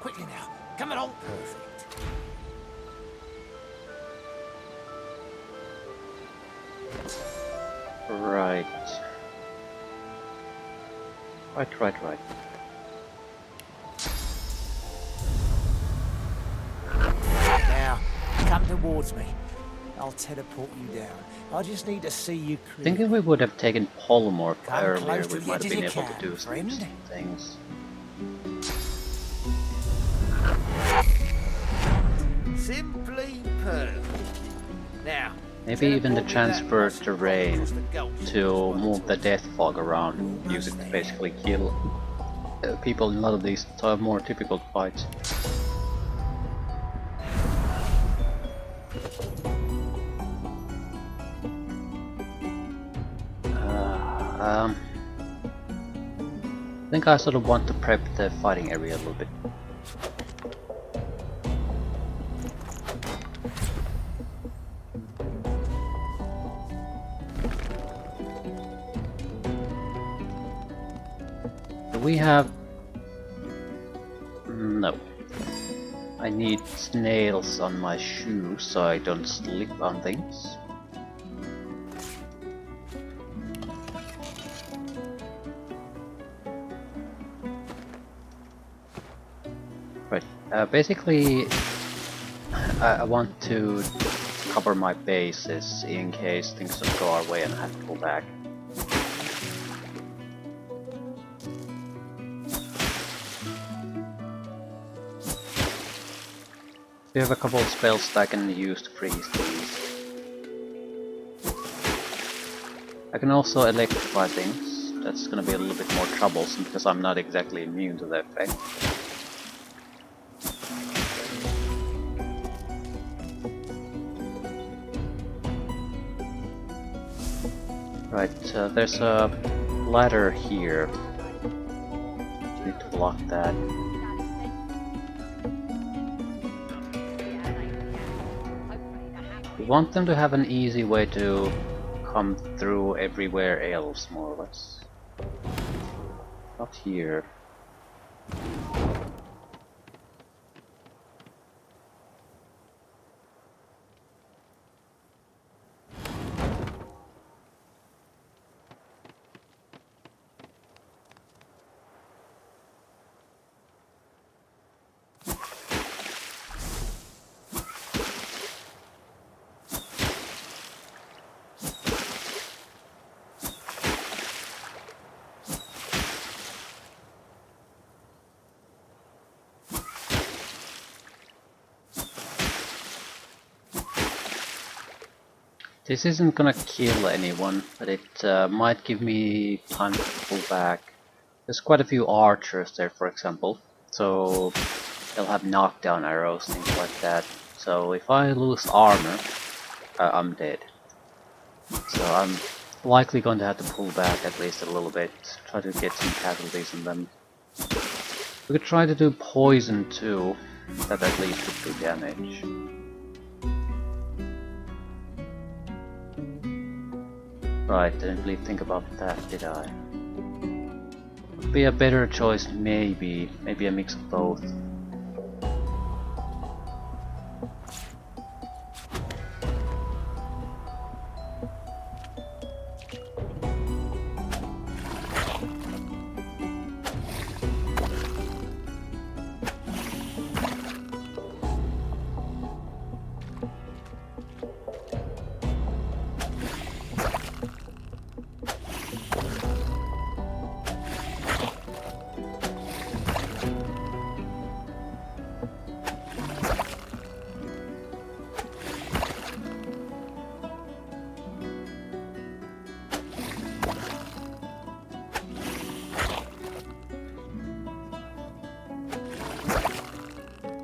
Quickly now. Come along. Perfect. Right. Right. Now, come towards me. I'll teleport you down. I just need to see you I think clearly. if we would have taken polymorph Come earlier, close we to the might edge have as been you able to can, do some friend. interesting things. Simply perfect. Now, Maybe even the teleport me that transfer mossy rock terrain across the gulch to by the move the toys. death fog around, You're use it almost to there. basically kill people in a lot of these more difficult fights. I think I sort of want to prep the fighting area a little bit. Do we have... No. I need snails on my shoes so I don't slip on things. Right, basically I want to cover my bases in case things don't go our way and I have to pull back. We have a couple of spells that I can use to freeze these. I can also electrify things. That's gonna be a little bit more troublesome because I'm not exactly immune to the effect. Right, there's a ladder here. Need to block that. We want them to have an easy way to come through everywhere else, more or less. Not here. This isn't gonna kill anyone, but it might give me time to pull back. There's quite a few archers there, for example, so they'll have knockdown arrows, things like that. So if I lose armor, I'm dead. So I'm likely going to have to pull back at least a little bit, try to get some casualties on them. We could try to do poison too, that at least would do damage. Right, didn't really think about that, did I? Would be a better choice, maybe a mix of both.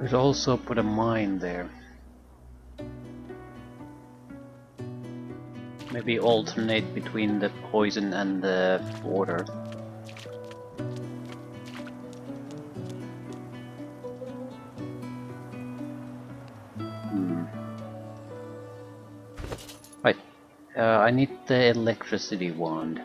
We should also put a mine there. Maybe alternate between the poison and the water. Right, I need the electricity wand.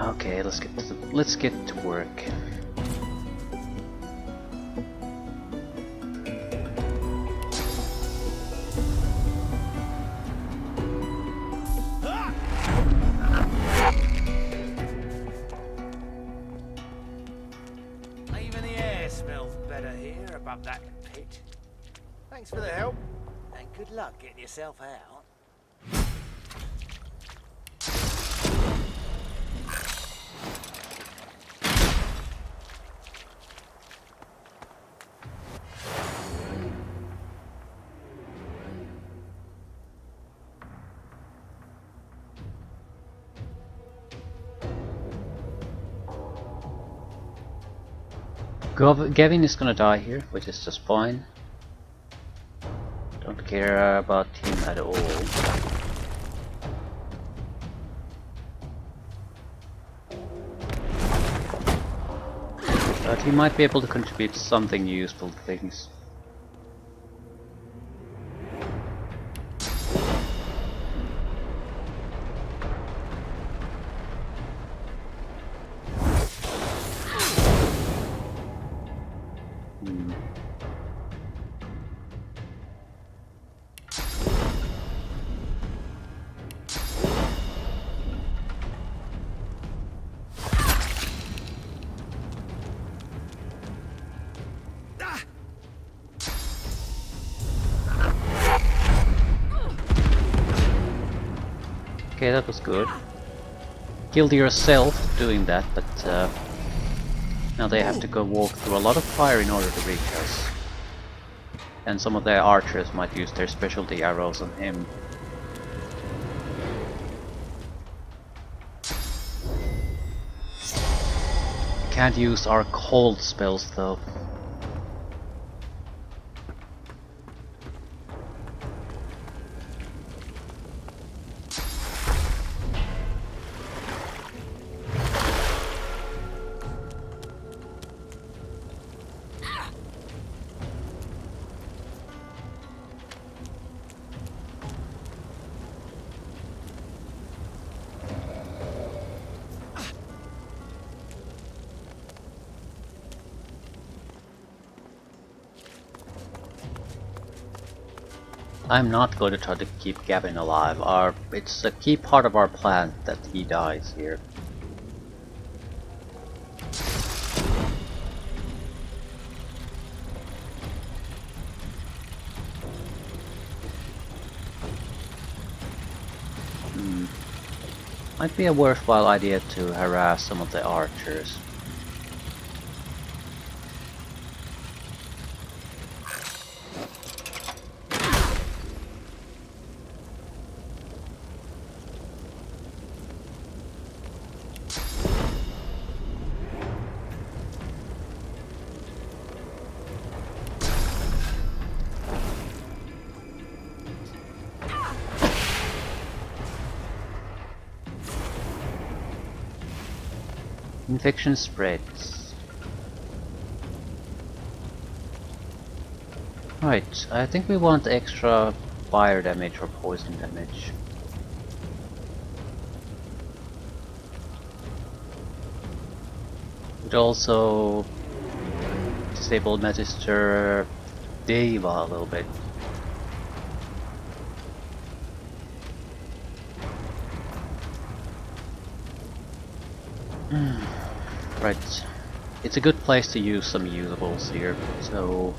Okay, let's get to work. Even the air smells better here above that pit. Thanks for the help, and good luck getting yourself out. Gavin is gonna die here, which is just fine. Don't care about him at all. But he might be able to contribute something useful to things. Okay, that was good. Killed yourself doing that, but now they have to go walk through a lot of fire in order to reach us. And some of their archers might use their specialty arrows on him. Can't use our cold spells though. I'm not going to try to keep Gavin alive. It's a key part of our plan that he dies here. Might be a worthwhile idea to harass some of the archers. Infection spreads. Right, I think we want extra fire damage or poison damage. Would also disable Magister Deva a little bit. Right, it's a good place to use some usables here, so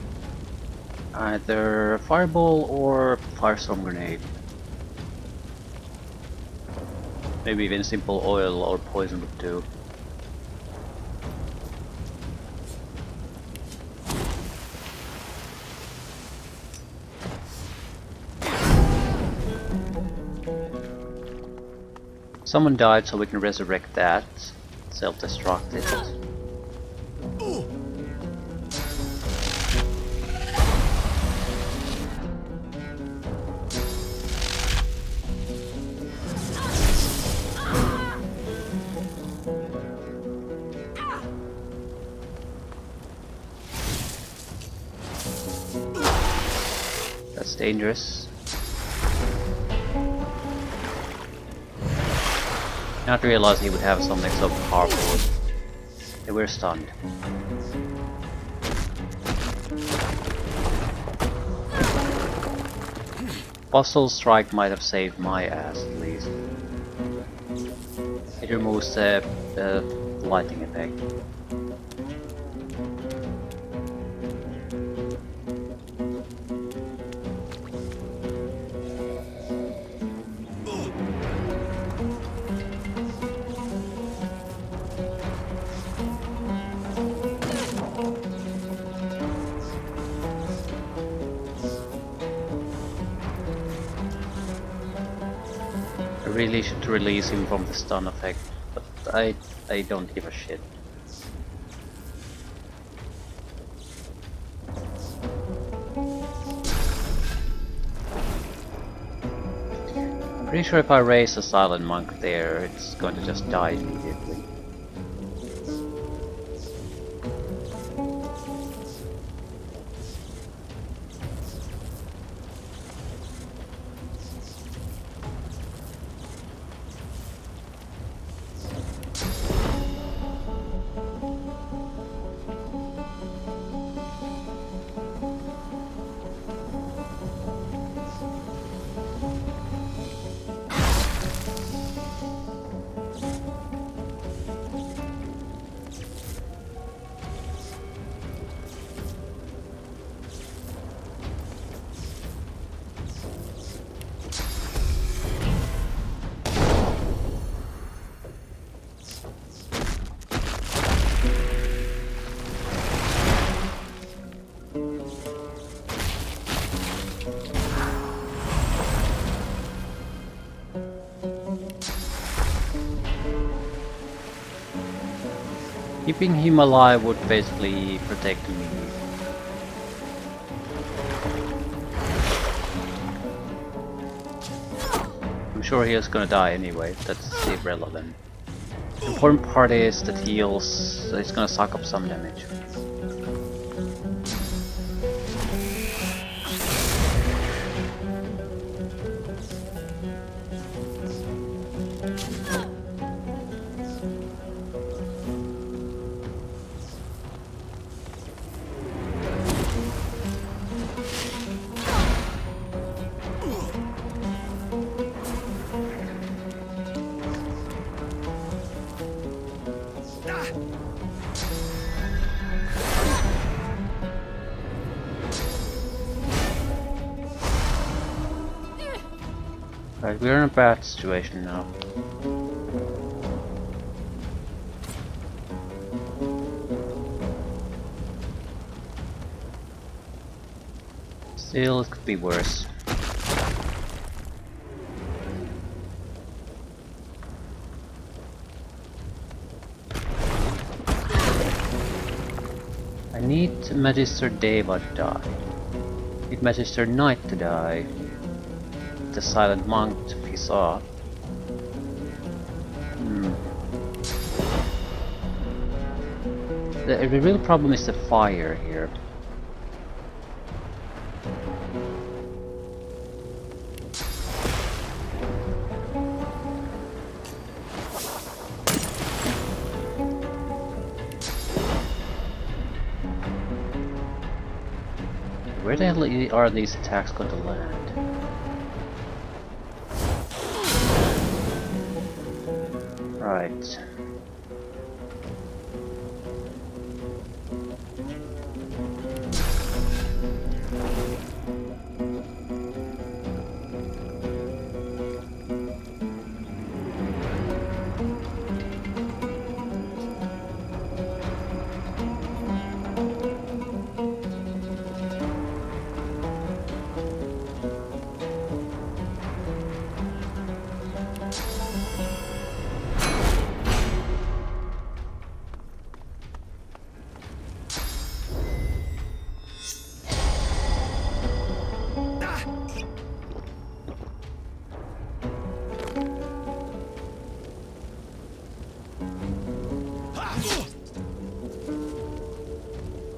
either Fireball or Firestorm Grenade. Maybe even simple oil or poison would do. Someone died, so we can resurrect that. Self-destruct it. That's dangerous. Not realize he would have something so powerful. They were stunned. Fossil Strike might have saved my ass at least. It removes the lighting effect. I really should release him from the stun effect, but I don't give a shit. I'm pretty sure if I raise a Silent Monk there, it's going to just die immediately. Keeping him alive would basically protect me. I'm sure he is gonna die anyway, that's irrelevant. The important part is that he's gonna suck up some damage. Right, we're in a bad situation now. Still, it could be worse. I need Magister Deva to die. I need Magister Knight to die. The Silent Monk to piss off. The real problem is the fire here. Where the hell are these attacks going to land? Right.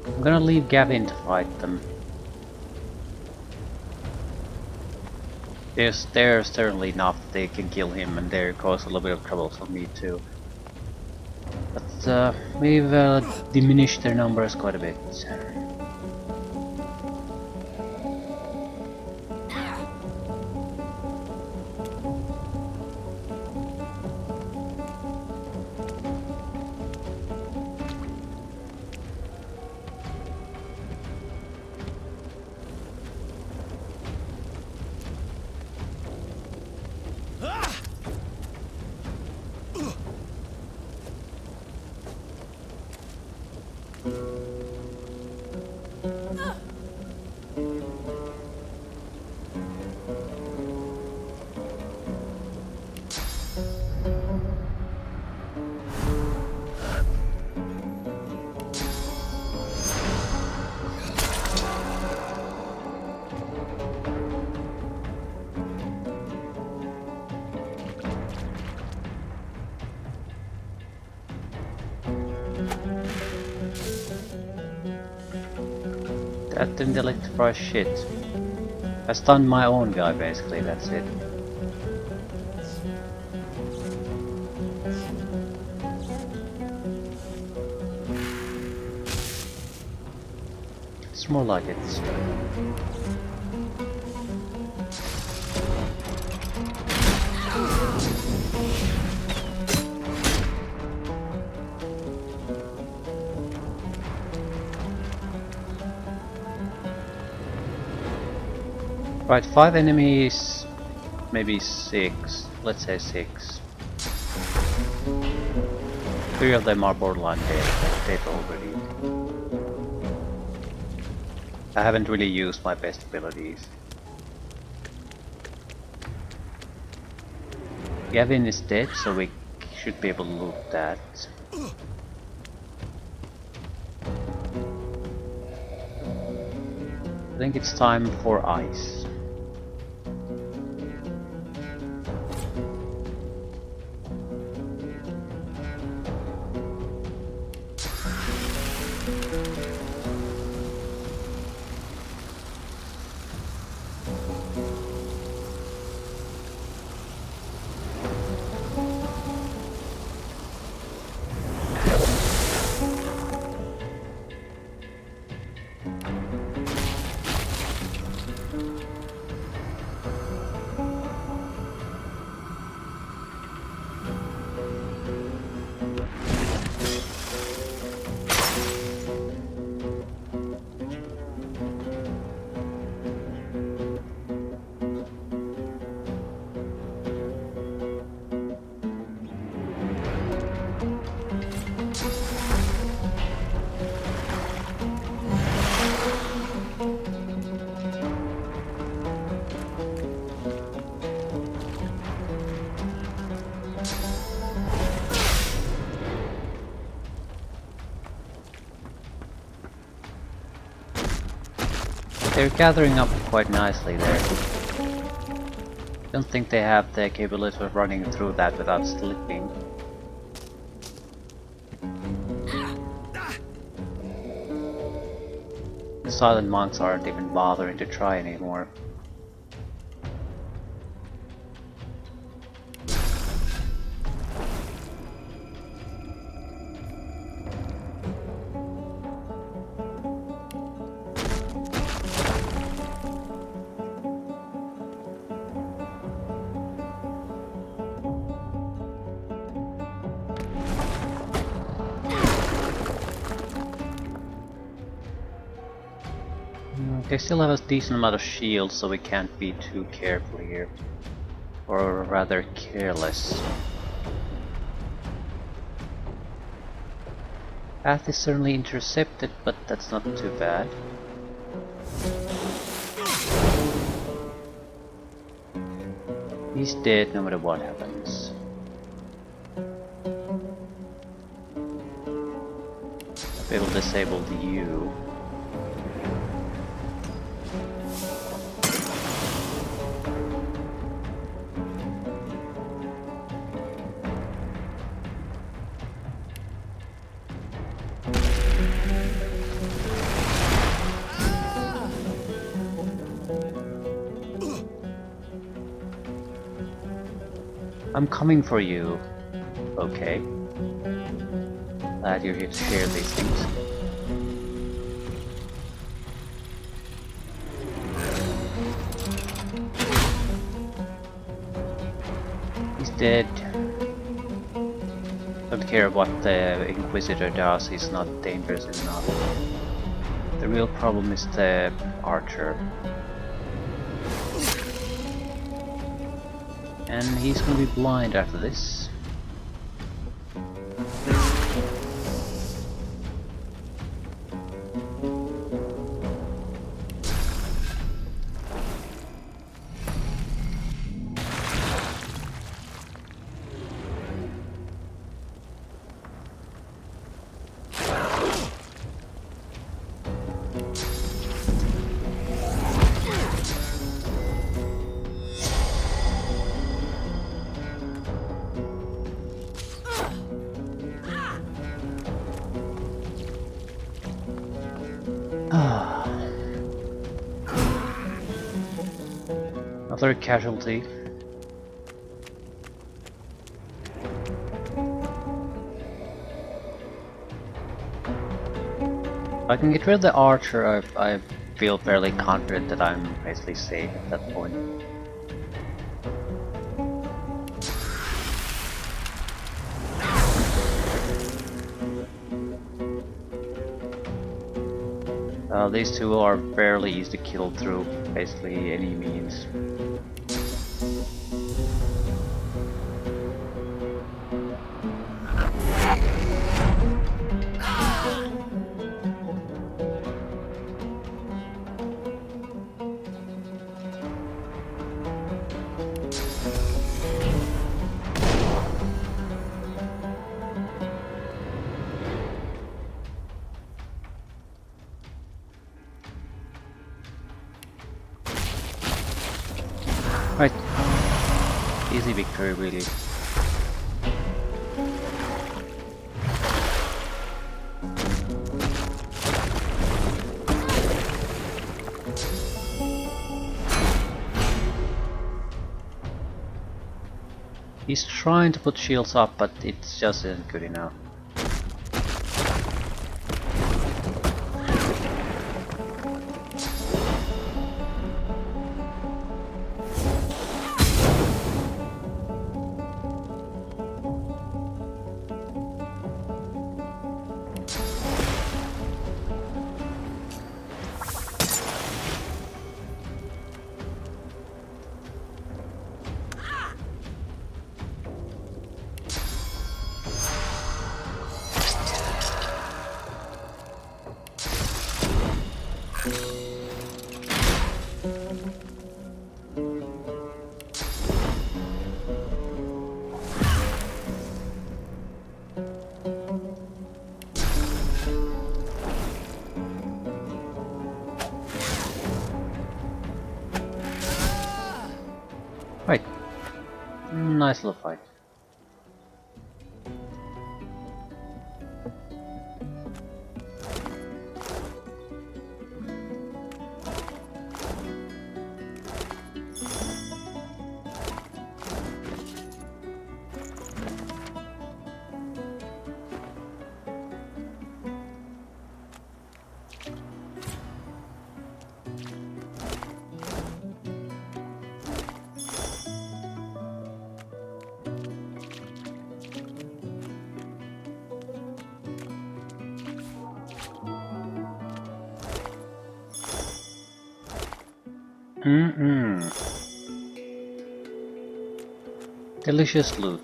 I'm gonna leave Gavin to fight them. Yes, there's certainly enough that they can kill him and there cause a little bit of trouble for me too. But we've diminished their numbers quite a bit. That didn't electrify shit. I stunned my own guy basically, that's it. It's more like it. Right, 5 enemies, maybe 6, let's say 6. 3 of them are borderline dead already. I haven't really used my best abilities. Gavin is dead, so we should be able to loot that. I think it's time for ice. They're gathering up quite nicely there. Don't think they have the capability of running through that without slipping. The silent monks aren't even bothering to try anymore. They still have a decent amount of shields, so we can't be too careful here. Or rather careless. Path is certainly intercepted, but that's not too bad. He's dead no matter what happens. We will disable the U. I'm coming for you. Okay. Glad you're here to share these things. He's dead. Don't care what the Inquisitor does, he's not dangerous enough. The real problem is the archer. And he's gonna be blind after this. Another casualty. If I can get rid of the archer, I feel fairly confident that I'm basically safe at that point. These two are fairly easy to kill through basically any means. Right. Easy victory, really. He's trying to put shields up, but it just isn't good enough. Right. Nice little fight. Delicious loot.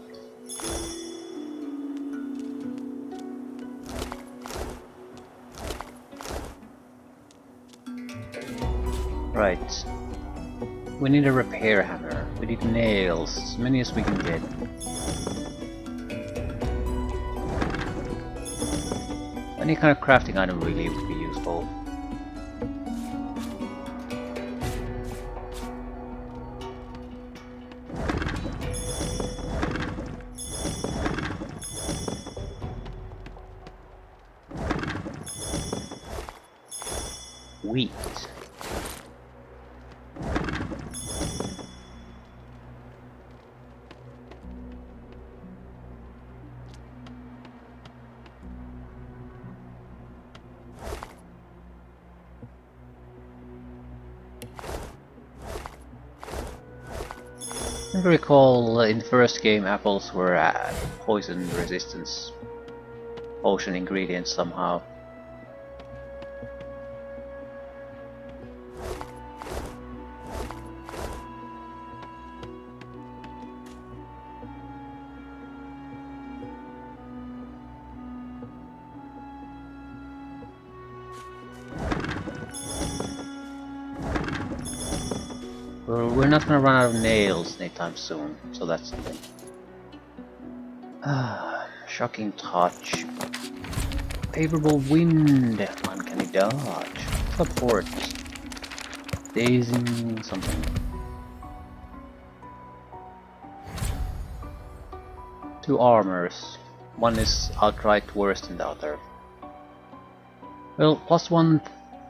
Right. We need a repair hammer. We need nails, as many as we can get. Any kind of crafting item really would be useful. Wheat. I recall in the first game apples were poison resistance potion ingredients somehow. Well, we're not gonna run out of nails anytime soon, so that's something. Shocking touch. Favorable wind. Uncanny dodge. Support. Dazing something. 2 armors. One is outright worse than the other. Well, +1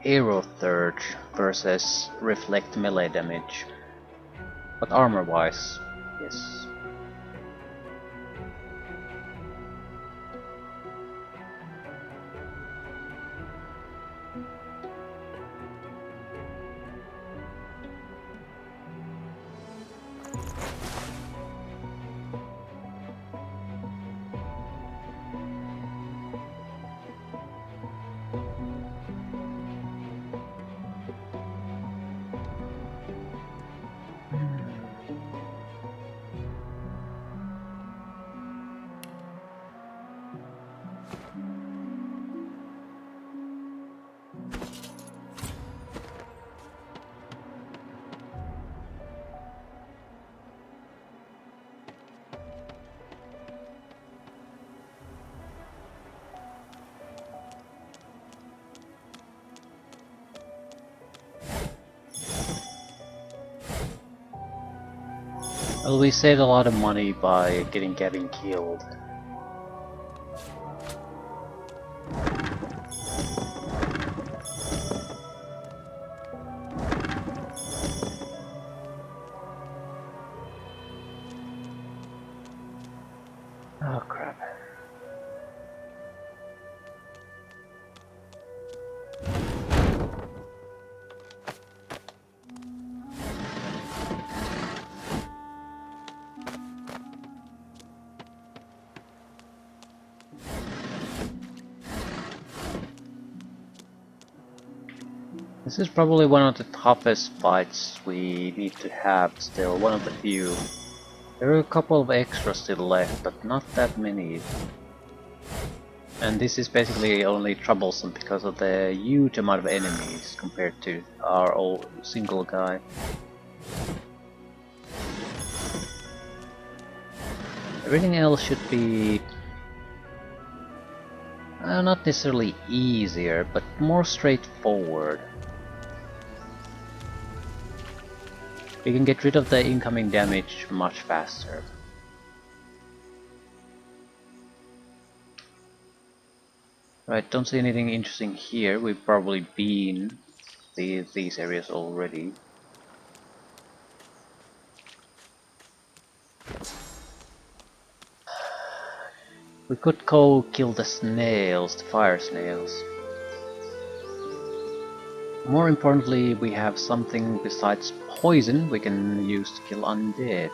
arrow surge versus reflect melee damage. But armor wise, yes. Well, we saved a lot of money by getting Gavin killed. Oh crap. This is probably one of the toughest fights we need to have still, one of the few. There are a couple of extras still left, but not that many. And this is basically only troublesome because of the huge amount of enemies compared to our old single guy. Everything else should be not necessarily easier, but more straightforward. We can get rid of the incoming damage much faster. Right, don't see anything interesting here. We've probably been these areas already. We could go kill the snails, the fire snails. More importantly, we have something besides poison we can use to kill undead.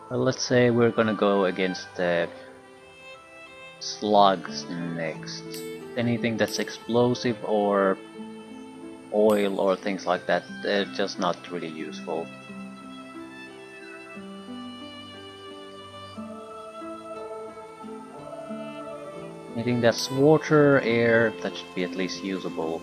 Well, let's say we're gonna go against the slugs next. Anything that's explosive or oil or things like that, they're just not really useful. Anything that's water, air, that should be at least usable.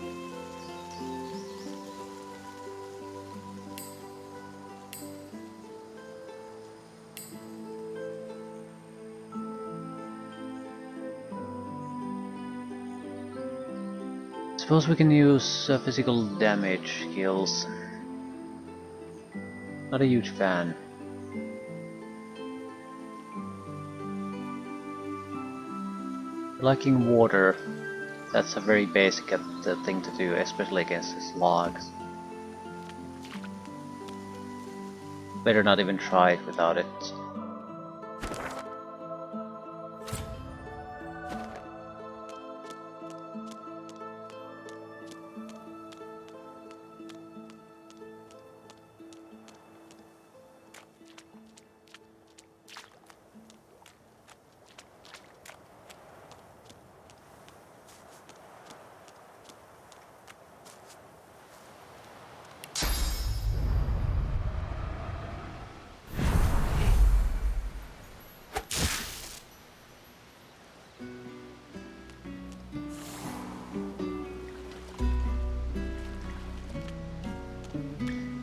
Suppose we can use physical damage skills. Not a huge fan. Liking water, that's a very basic thing to do, especially against the slugs. Better not even try it without it.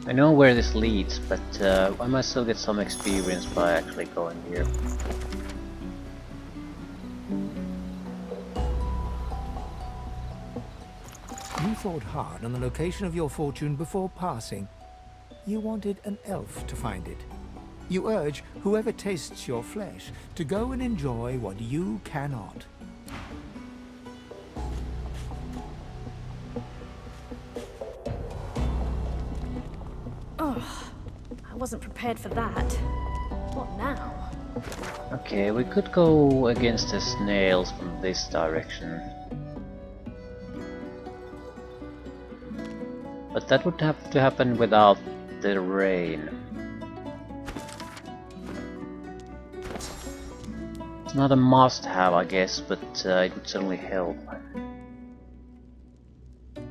I know where this leads, but I might still get some experience by actually going here. You thought hard on the location of your fortune before passing. You wanted an elf to find it. You urge whoever tastes your flesh to go and enjoy what you cannot. Oh, I wasn't prepared for that. What now? Okay, we could go against the snails from this direction. But that would have to happen without the rain. It's not a must-have, I guess, but it would certainly help.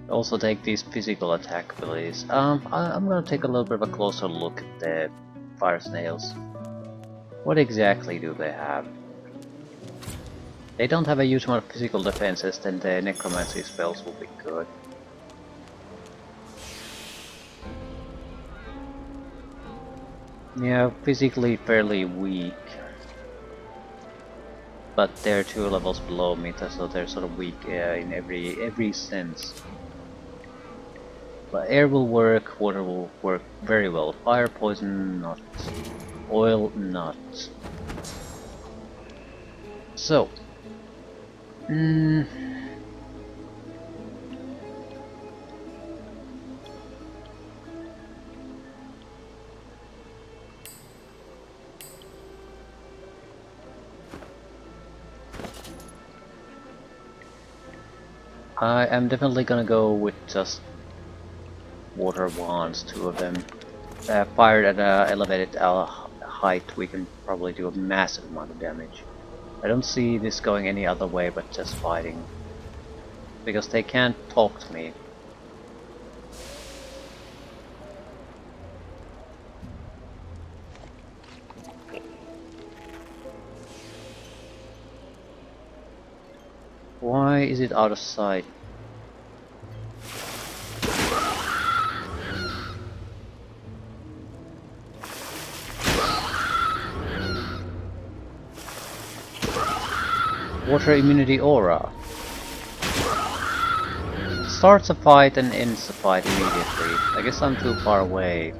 Also take these physical attack abilities. I'm gonna take a little bit of a closer look at the fire snails. What exactly do they have? They don't have a huge amount of physical defenses, then the necromancy spells will be good. Yeah, physically fairly weak. But they're 2 levels below me, so they're sort of weak in every sense. But air will work, water will work very well. Fire, poison, not. Oil, not. So. I am definitely gonna go with just water wands, 2 of them. Fired at an elevated height, we can probably do a massive amount of damage. I don't see this going any other way but just fighting. Because they can't talk to me. Why is it out of sight? Water immunity aura. Starts a fight and ends the fight immediately. I guess I'm too far away.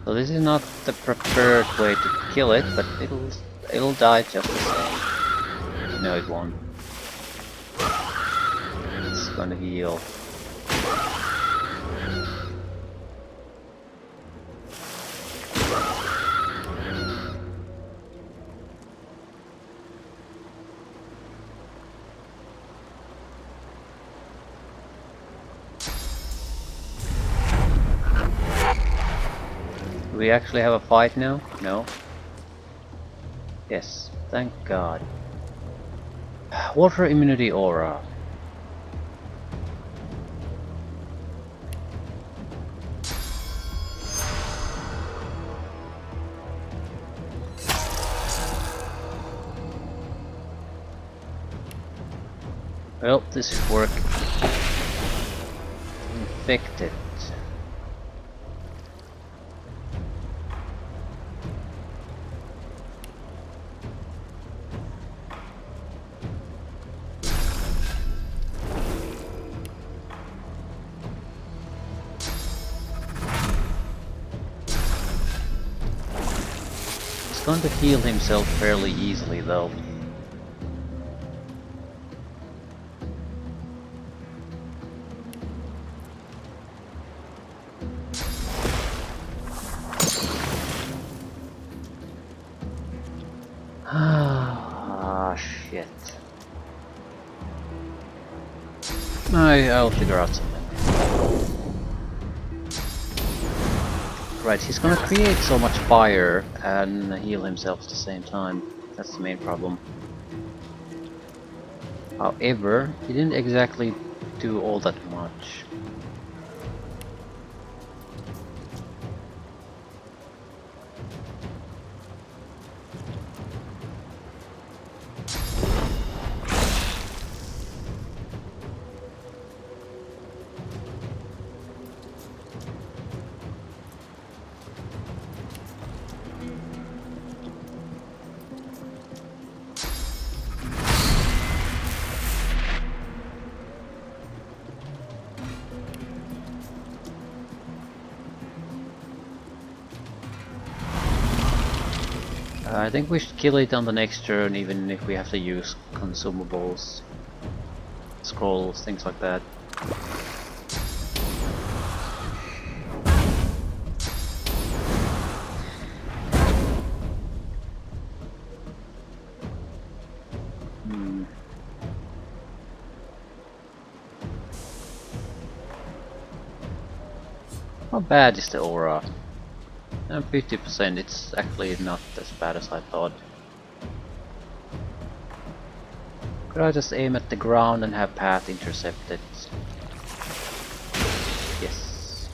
So this is not the preferred way to kill it, but it'll die just the same. No, it won't. It's gonna heal. Do we actually have a fight now? No? Yes, thank God. Water immunity aura. Well, this is work. Infected. He's going to heal himself fairly easily though. Ah, shit. I'll figure out something. Right, he's gonna create so much fire and heal himself at the same time. That's the main problem. However, he didn't exactly do all that much. I think we should kill it on the next turn, even if we have to use consumables, scrolls, things like that. How bad is the aura? 50%, it's actually not as bad as I thought. Could I just aim at the ground and have path intercepted? Yes.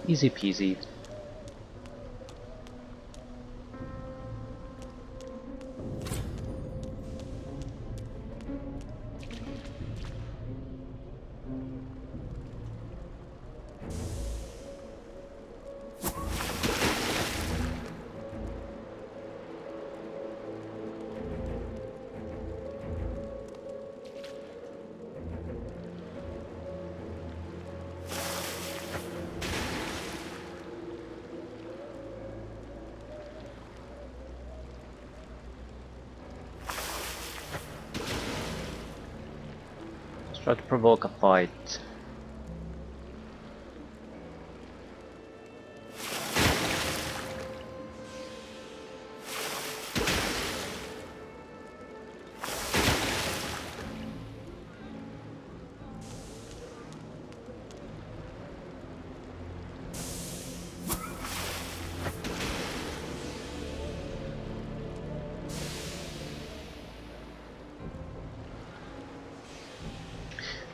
Easy peasy. Try to provoke a fight.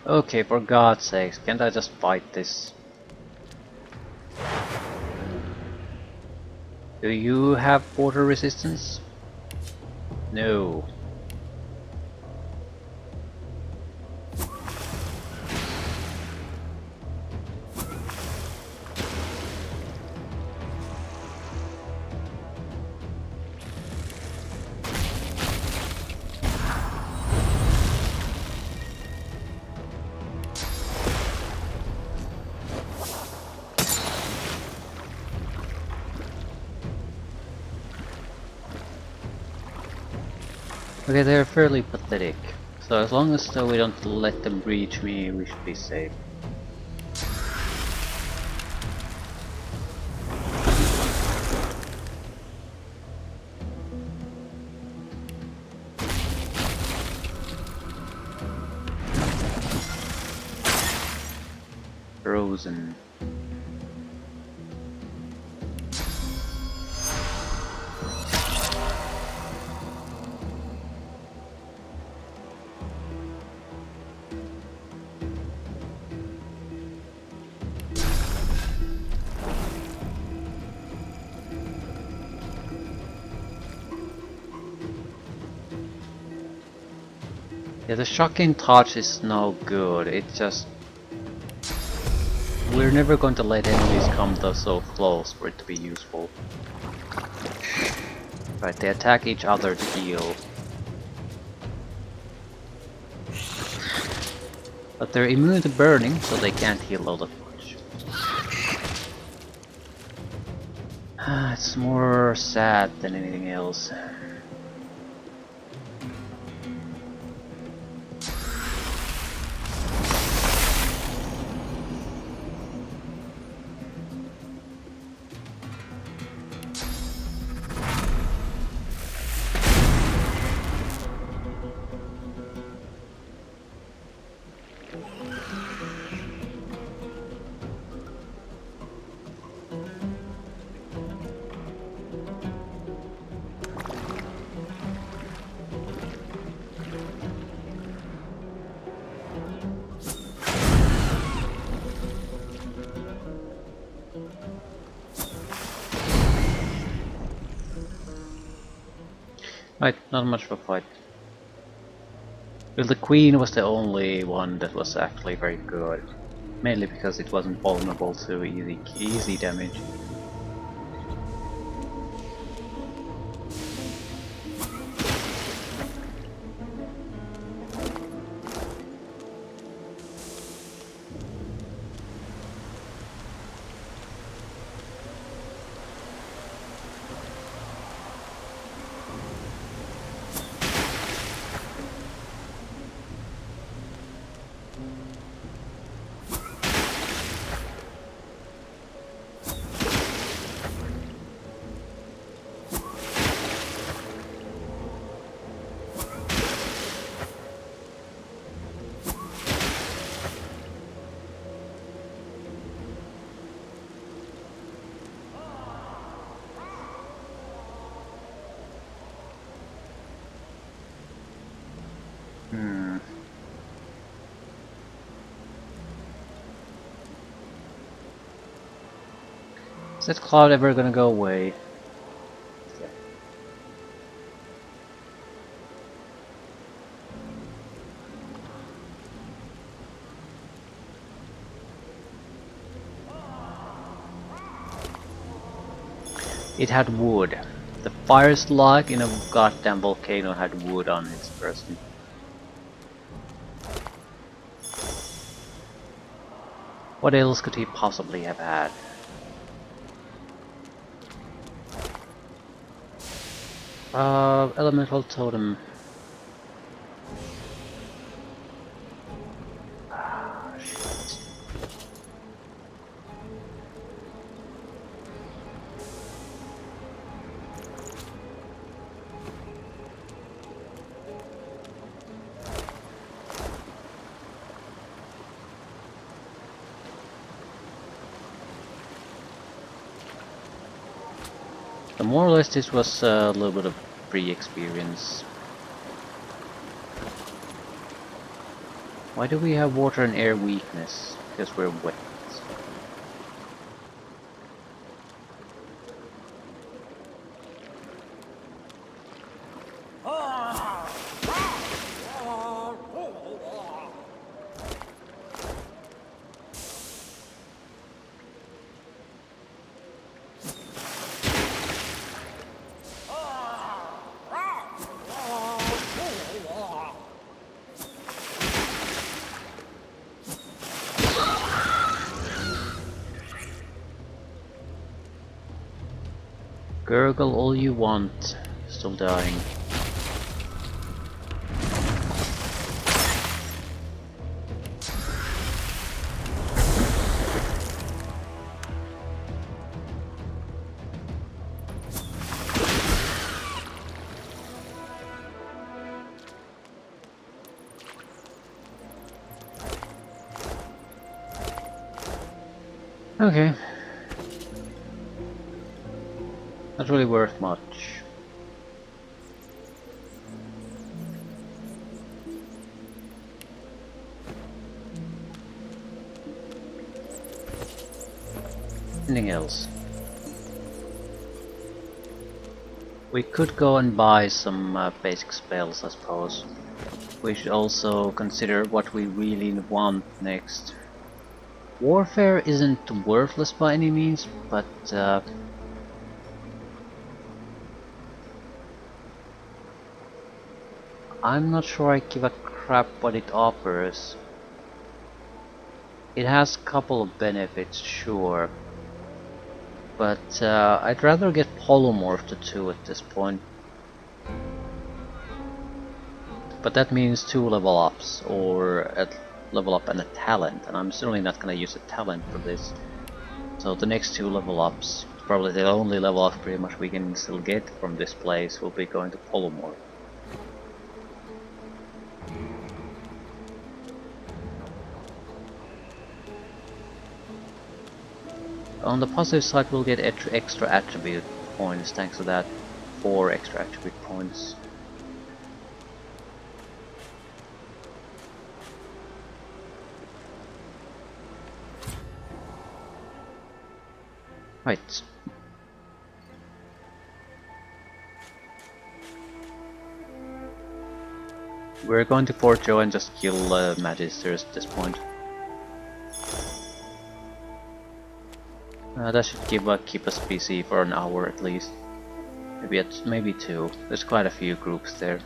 Okay, for God's sakes, can't I just fight this? Do you have water resistance? No. Okay, they're fairly pathetic. So as long as we don't let them reach me, we should be safe. Frozen. Yeah, the shocking touch is no good. It just... We're never going to let enemies come so close for it to be useful. Right, they attack each other to heal. But they're immune to burning, so they can't heal all that much. It's more sad than anything else. Right, not much of a fight. Well, the Queen was the only one that was actually very good. Mainly because it wasn't vulnerable to easy damage. Is that cloud ever gonna go away? It had wood. The fire slug in a goddamn volcano had wood on its person. What else could he possibly have had? Elemental totem. Ah, shit. So more or less this was a little bit of free experience. Why do we have water and air weakness? Because we're wet. Gurgle all you want. Still dying. Okay. Not really worth much. Anything else? We could go and buy some basic spells, I suppose. We should also consider what we really want next. Warfare isn't worthless by any means, but I'm not sure I give a crap what it offers. It has a couple of benefits, sure, but I'd rather get polymorph to 2 at this point. But that means 2 level ups, or a level up and a talent, and I'm certainly not gonna use a talent for this. So the next 2 level ups, probably the only level up pretty much we can still get from this place, will be going to polymorph. On the positive side, we'll get extra attribute points thanks to that. 4 extra attribute points. Right. We're going to Fort Joe and just kill Magisters at this point. That should keep us busy for an hour at least. Maybe 2. There's quite a few groups there.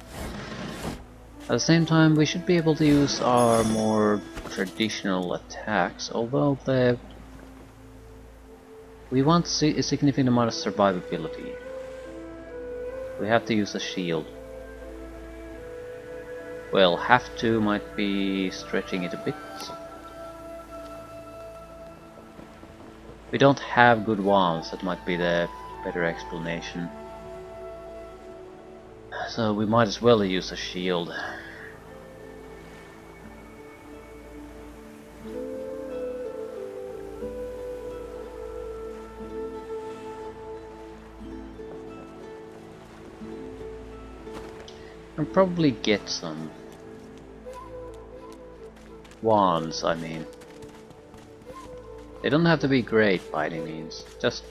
At the same time, we should be able to use our more traditional attacks, although we want a significant amount of survivability. We have to use a shield. Well, have to might be stretching it a bit. We don't have good wands, that might be the better explanation. So we might as well use a shield. And probably get some wands, I mean. They don't have to be great by any means, just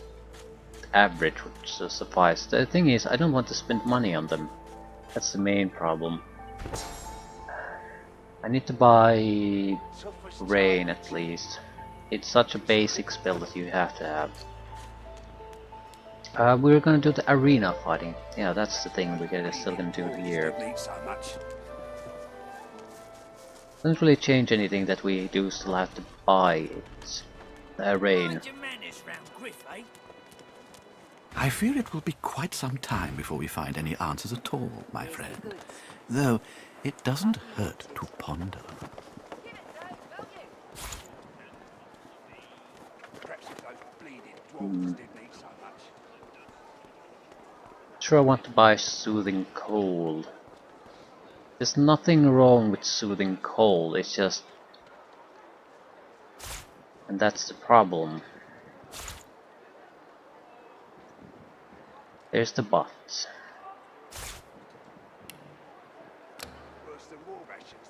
average would suffice. The thing is, I don't want to spend money on them. That's the main problem. I need to buy rain at least. It's such a basic spell that you have to have. We're gonna do the arena fighting. Yeah, that's the thing we're still gonna do here. Doesn't really change anything that we do still have to buy it. Rain. I fear it will be quite some time before we find any answers at all, my friend. Though, it doesn't hurt to ponder. Sure, I want to buy soothing cold. There's nothing wrong with soothing cold, it's just... And that's the problem. There's the but.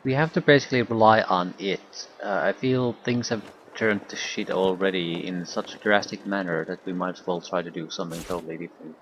We have to basically rely on it. I feel things have turned to shit already in such a drastic manner that we might as well try to do something totally different.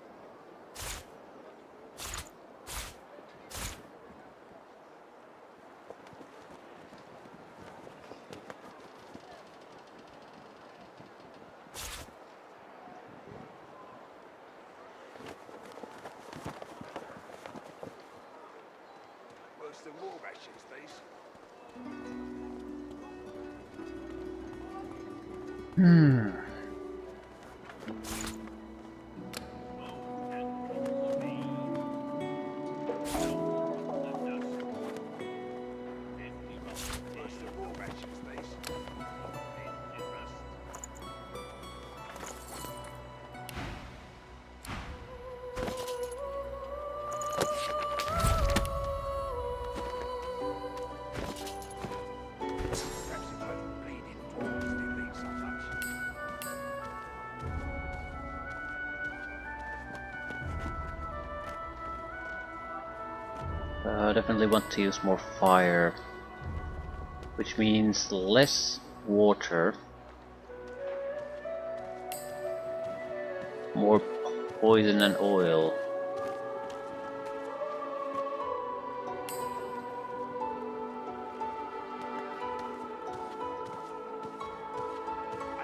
Definitely want to use more fire, which means less water, more poison and oil.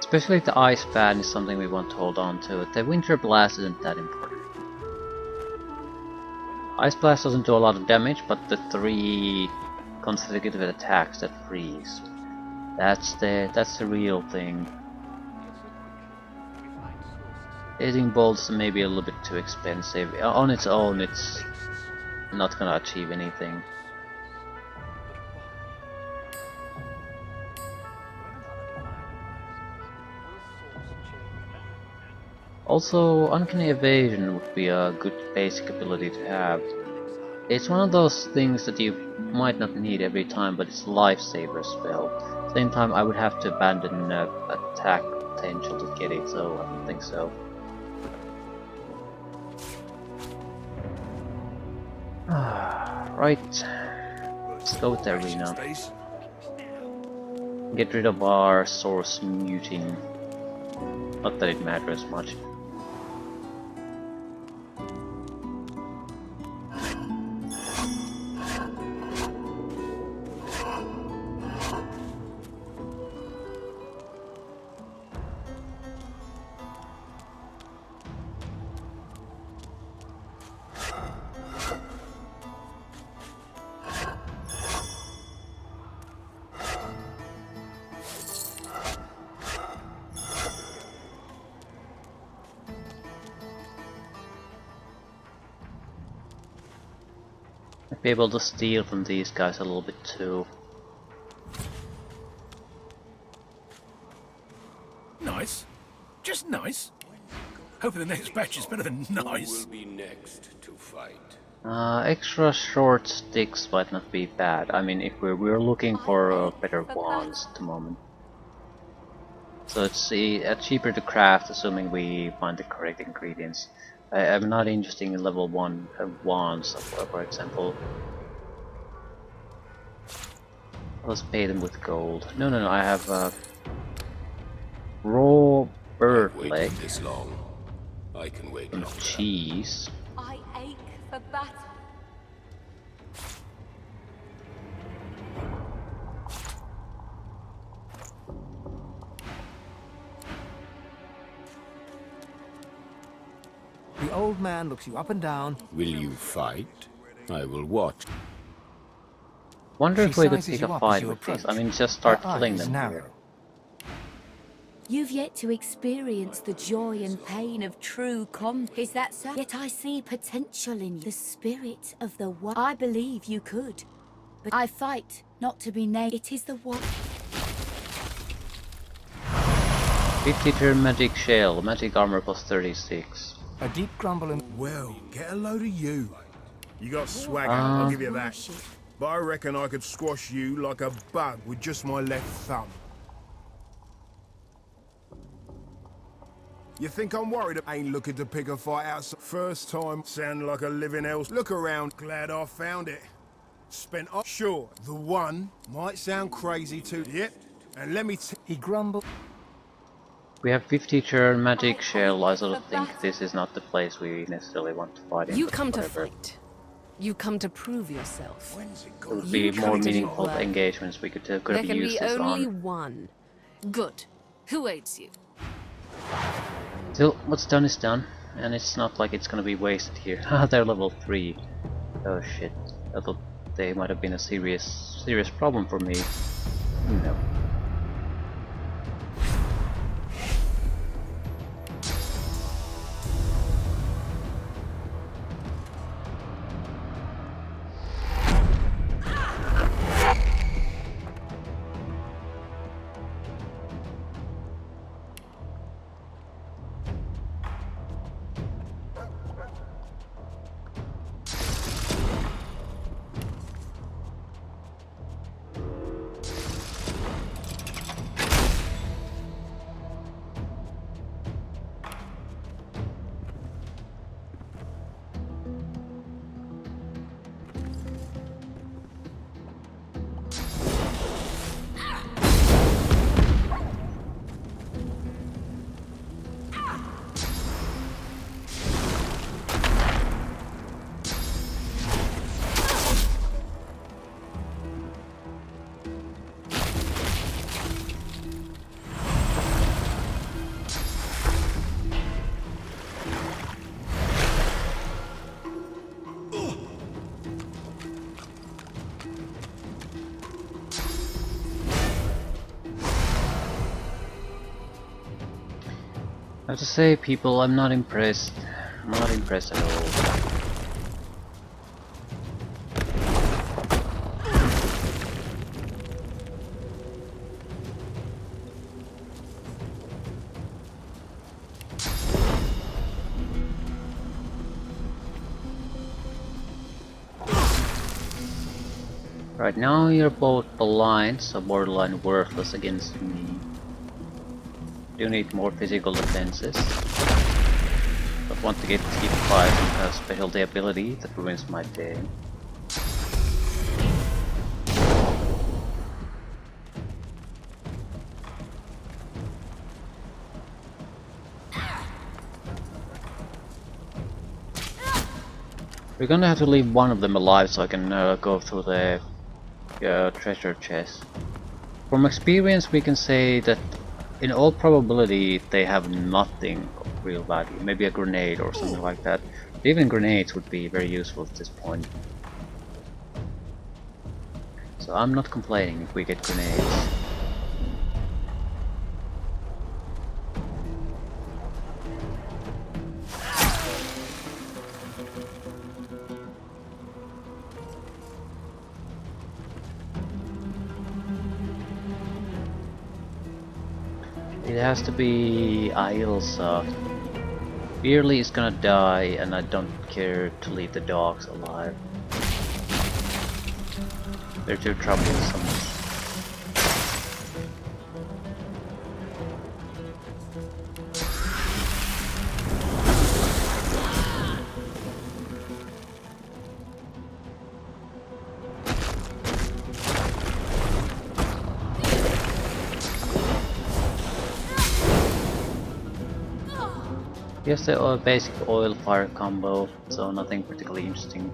Especially the ice fan is something we want to hold on to. The winter blast isn't that important. Ice Blast doesn't do a lot of damage, but the 3 consecutive attacks that freeze. That's the real thing. Hitting bolts may be a little bit too expensive. On its own, it's not gonna achieve anything. Also, Uncanny Evasion would be a good basic ability to have. It's one of those things that you might not need every time, but it's a lifesaver spell. At the same time, I would have to abandon attack potential to get it, so I don't think so. Right, let's go with the arena. Get rid of our source muting. Not that it matters much. Be able to steal from these guys a little bit too. Nice. Just nice. Hoping the next batch is better than nice. Who will be next to fight? Extra short sticks might not be bad. I mean, if we're looking for better wands at the moment. So it's cheaper to craft, assuming we find the correct ingredients. I'm not interested in level 1 wands, for example. Let's pay them with gold. No, I have raw bird leg. This long. I can wait Some longer. cheese. I ache for battle. The old man looks you up and down. Will you fight? I will watch. Wonder She if we could sizes pick you a up as fight you with these. I approach. mean, just start Her killing eyes them narrow. here. You've yet to experience the joy and pain of true combat. Is that so? Yet I see potential in you. The spirit of the one. I believe you could. But I fight not to be named. It is the one. 50 turn magic shell, magic armor plus 36. A deep grumble and Well, get a load of you. You got swagger, I'll give you that. But I reckon I could squash you like a bug with just my left thumb. You think I'm worried I ain't looking to pick a fight out? First time, sound like a living else. Look around, glad I found it. Spent up. Sure, the one might sound crazy too. Yep, and let me he grumbled. We have 50 turn magic shell. I sort of think this is not the place we necessarily want to fight in. You but come to whatever. fight. You come to prove yourself. There would be more meaningful engagements we could There have can used be this only on. one. Good. Who aids you? Still, what's done is done, and it's not like it's gonna be wasted here. They're level 3. Oh shit. I thought they might have been a serious problem for me. No. I have to say, people, I'm not impressed. I'm not impressed at all. Right now you're both blind, so borderline worthless against me. Do need more physical defenses. But want to keep 5 and a specialty ability that ruins my day. We're gonna have to leave one of them alive so I can go through the treasure chest. From experience we can say that in all probability they have nothing of real value. Maybe a grenade or something like that. But even grenades would be very useful at this point. So I'm not complaining if we get grenades. It has to be Ailsa. Beerly is gonna die and I don't care to leave the dogs alive. They're too troublesome. Here's the basic oil fire combo, so nothing particularly interesting.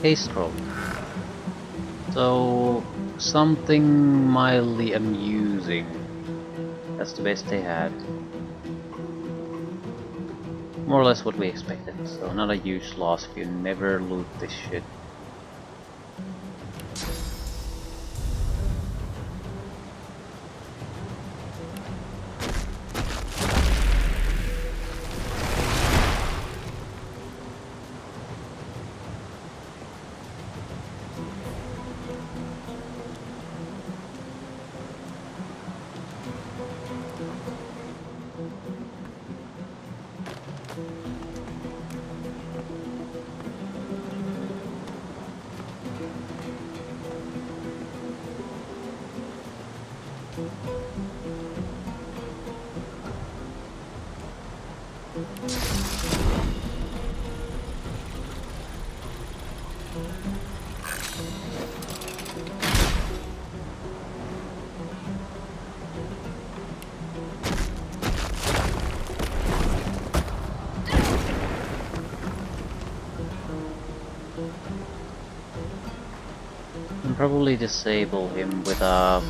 Haste scroll. So something mildly amusing. That's the best they had. More or less what we expected. So not a huge loss if you never loot this shit. And probably disable him with a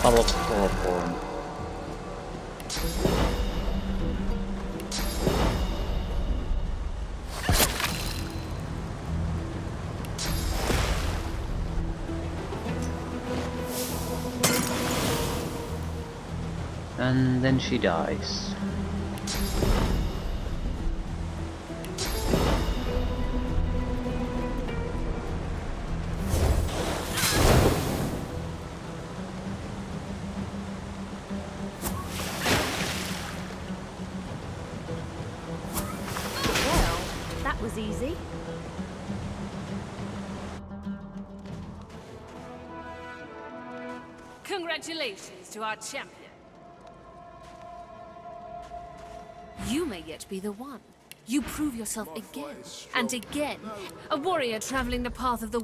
bottle of chloroform. And then she dies. Well, that was easy. Congratulations to our champion. You may yet be the one. You prove yourself again and again. A warrior traveling the path of the...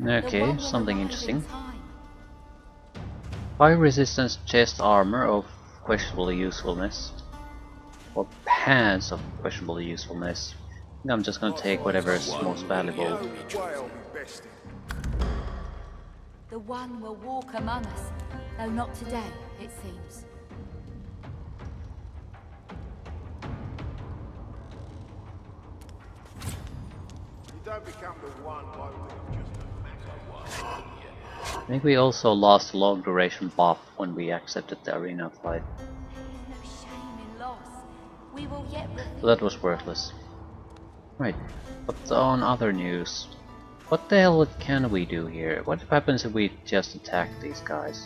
Okay, something interesting. High resistance chest armor of questionable usefulness. Or pants of questionable usefulness. I think I'm just gonna take whatever is most valuable. The one will walk among us, though not today, it seems. You don't become the one by just a matter of one. I think we also lost a long duration buff when we accepted the arena fight. No shame in loss. We will yet So that was worthless. Right, but on other news. What the hell can we do here? What happens if we just attack these guys?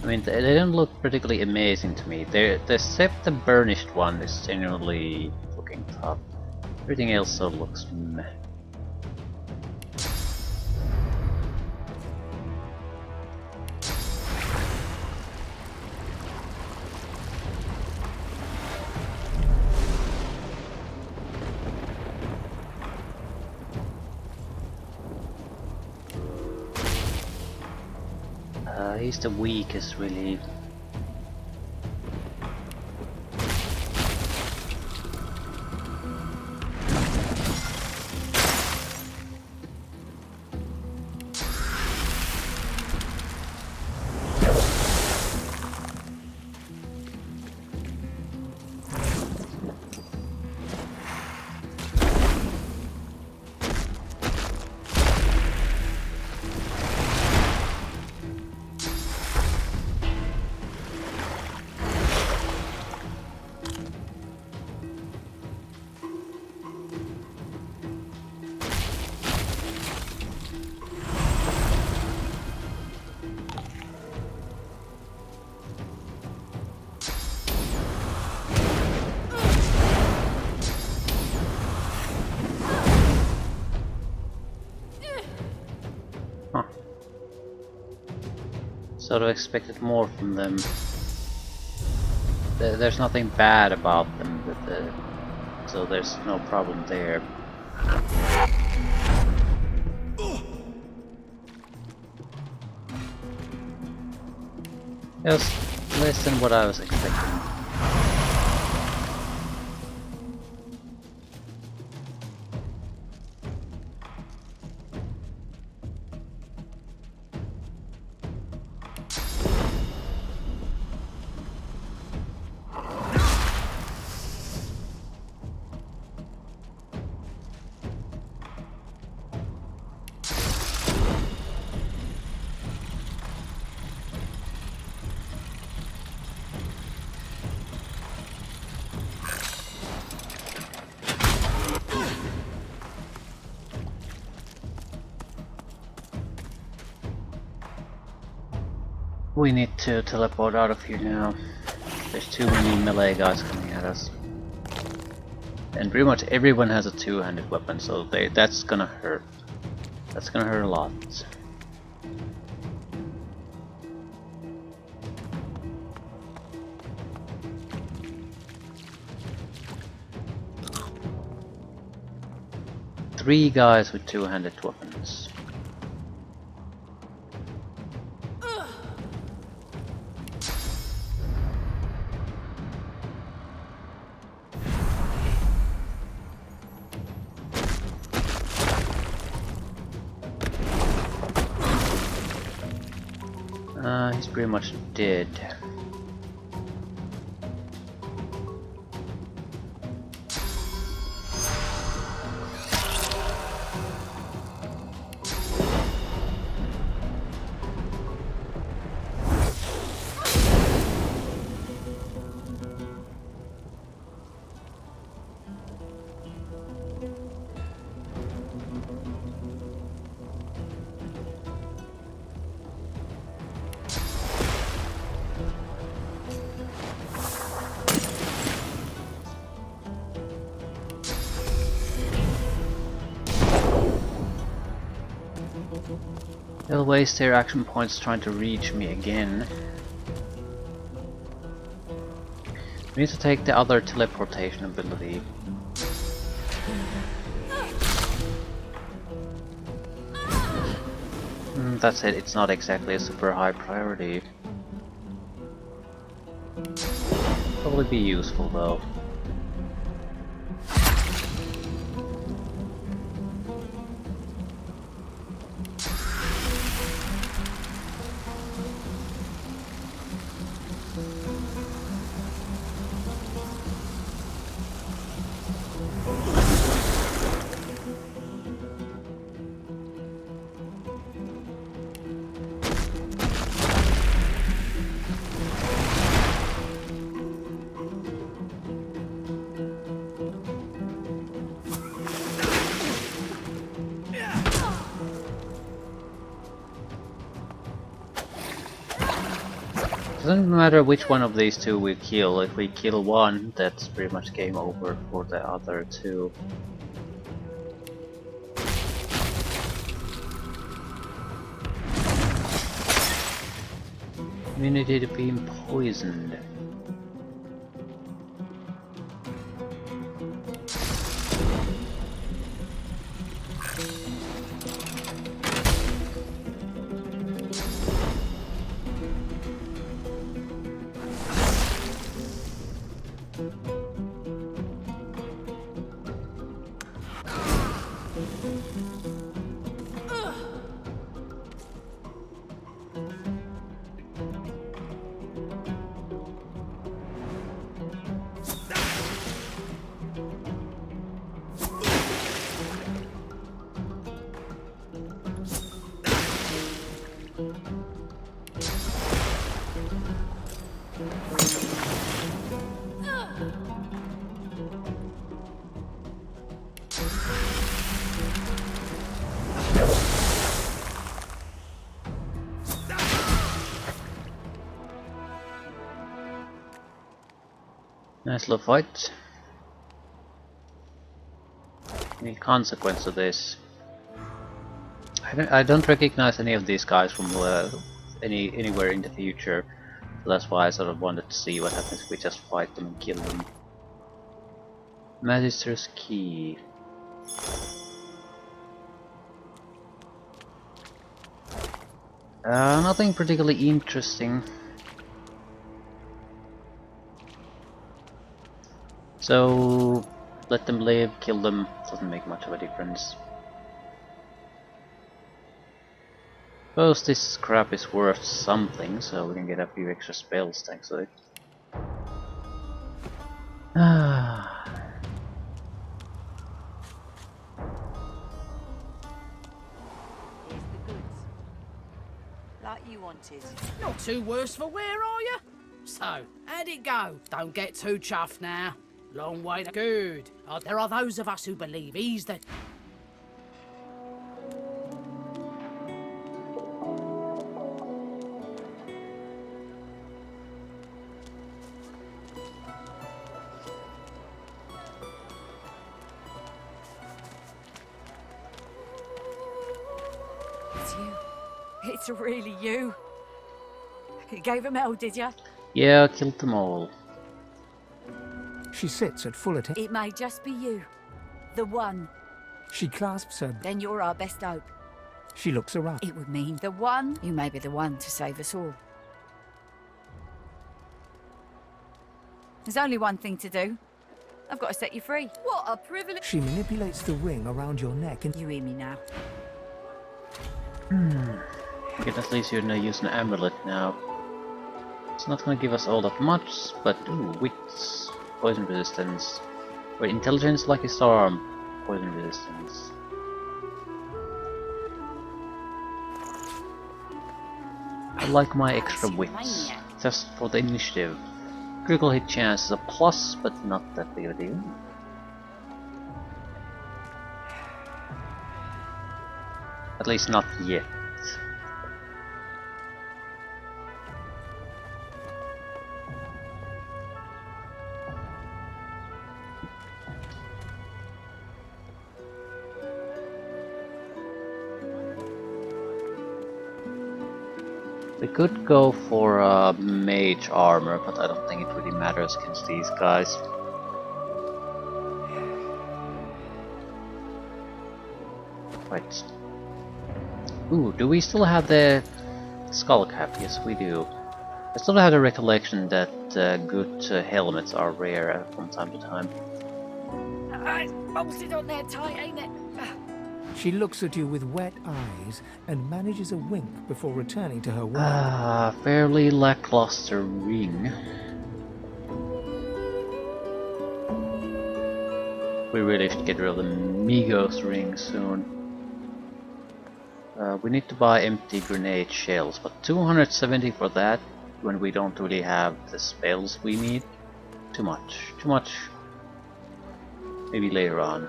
I mean, they don't look particularly amazing to me. Except the burnished one is genuinely looking tough. Everything else looks meh. He's the weakest, really. Sort of expected more from them. There's nothing bad about them, so there's no problem there. It was less than what I was expecting. We need to teleport out of here now. There's too many melee guys coming at us. And pretty much everyone has a two-handed weapon, so that's gonna hurt. That's gonna hurt a lot. Three guys with two-handed weapons. He's pretty much dead. They'll waste their action points trying to reach me again. We need to take the other teleportation ability. That's it, it's not exactly a super high priority. Probably be useful though. Doesn't matter which one of these two we kill. If we kill one, that's pretty much game over for the other two. Immunity to being poisoned. Nice little fight. Any consequence of this? I don't recognize any of these guys from anywhere in the future, so that's why I sort of wanted to see what happens if we just fight them and kill them. Magister's key. Nothing particularly interesting. So let them live, kill them, doesn't make much of a difference. Suppose this scrap is worth something, so we can get a few extra spells thanks to it. Here's the goods. Like you wanted. Not too worse for wear, are you? So, how'd it go? Don't get too chuffed now. Long way to good. There are those of us who believe he's the... It's you. It's really you. You gave him hell, did you? Yeah, I killed them all. She sits at full attention. It may just be you. The one. She clasps her. Then you're our best hope. She looks around. It would mean the one. You may be the one to save us all. There's only one thing to do. I've got to set you free. What a privilege. She manipulates the ring around your neck and... You hear me now? We can at least use an amulet now. It's not gonna give us all that much, but ooh, wits, poison resistance, or intelligence like his arm, poison resistance. I like my extra wits, just for the initiative. Critical hit chance is a plus, but not that big of a deal. At least not yet. We could go for mage armor, but I don't think it really matters against these guys. Right. Ooh, do we still have the skull cap? Yes, we do. I still have the recollection that good helmets are rare from time to time. It's bolted on there tight, ain't it? She looks at you with wet eyes and manages a wink before returning to her work. Ah, fairly lackluster ring. We really should get rid of the Migos ring soon. We need to buy empty grenade shells, but 270 for that when we don't really have the spells we need? Too much. Too much. Maybe later on.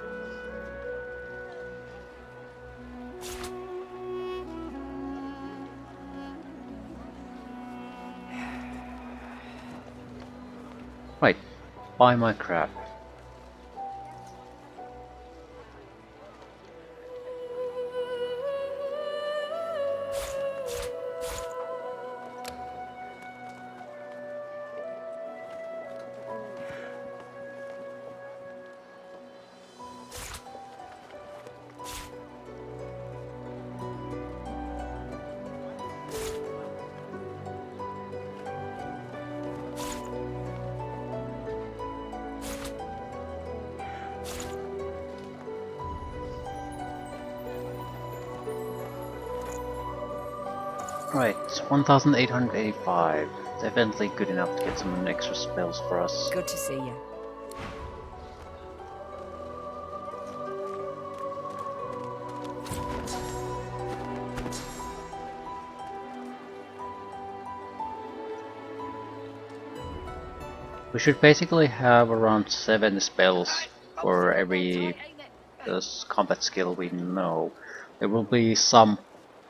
Right, buy my crap. Right, 1885. Definitely good enough to get some extra spells for us. Good to see you. We should basically have around 7 spells for every combat skill we know. There will be some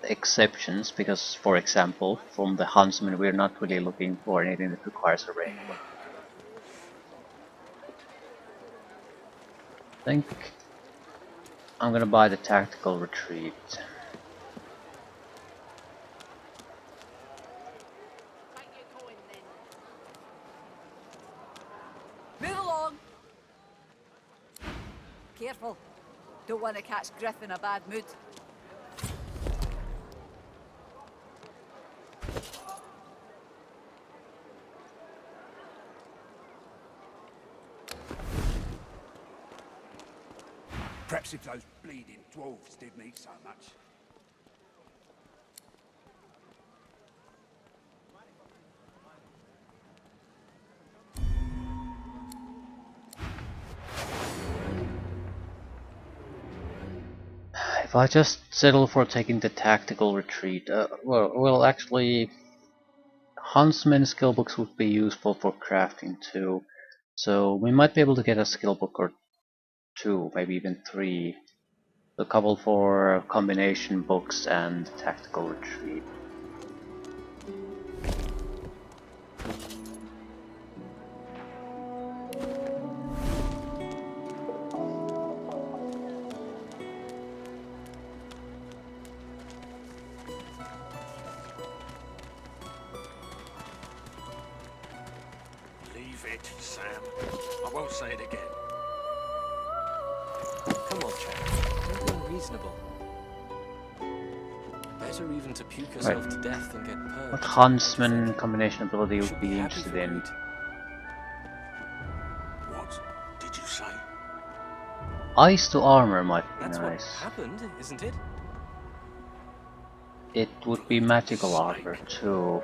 exceptions, because for example from the huntsman we're not really looking for anything that requires a ring. think I'm gonna buy the tactical retreat. Move along. Careful. Don't want to catch Griff in a bad mood. Perhaps if those bleeding dwarves didn't eat so much. If I just settle for taking the tactical retreat, well, actually, Huntsman skill books would be useful for crafting too, so we might be able to get a skill book or two, maybe even three. A couple for combination books and tactical retreat. Leave it, Sam. I won't say it again. Come on, chap. Don't be unreasonable. Better even to puke yourself to death than get purged. What Huntsman combination ability would be interested in? What did you say? Ice to armor might be That's nice. what happened, isn't it? It would be magical armor too.